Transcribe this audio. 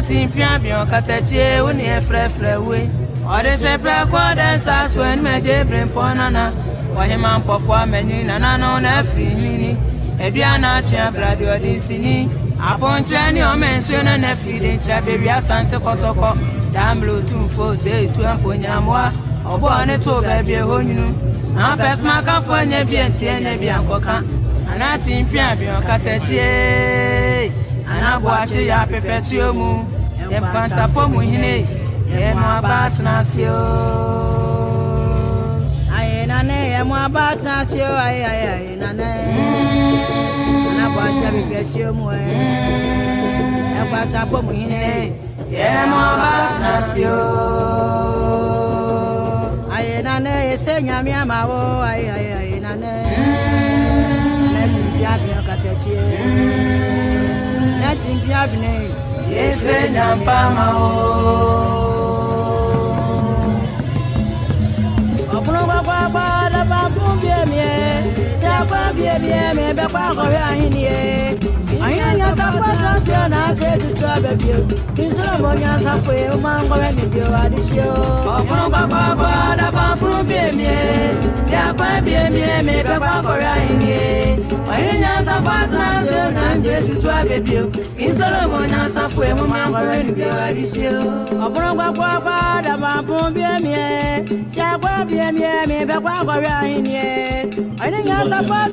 Anati Piabio Catache, when you frefre way. Or the separate quarters as when my day bring ponana. Or him and perform many nana on a free mini. Ediana Chambrad, your Dissini. Upon Jenny or mention and a feeding Chabia Santa Cotoko. Damn blue tune for say to Ampoyamwa. Or born a toe baby, honeymoon. I pass my car for Nebian and Nebian Coca. Anati Piabio Catache. And I watch ya perpetuum. Them Pantapomuhine. Emo about Nasio. I nane, emo about Nasio, I nane. And I watch every petium way. And what up of me, emo about Nasio. I nane, say Yamia, I nane. Let him be a catachi. Let him be a name. Yes, Yampama. La bambou bien mieux, c'est pas bien bien, mais pas rien nier. Rien ça passe national, c'est du travail bien. Une seule bonne ça fait au mango et bio addition. La bambou bien mieux, c'est pas bien bien, mais pas rien nier. Rien ça passe national, c'est du travail bien. Une seule bonne ça fait au mango et bio addition. La bambou bien mieux, c'est pas bien bien, mais pas rien nier. I think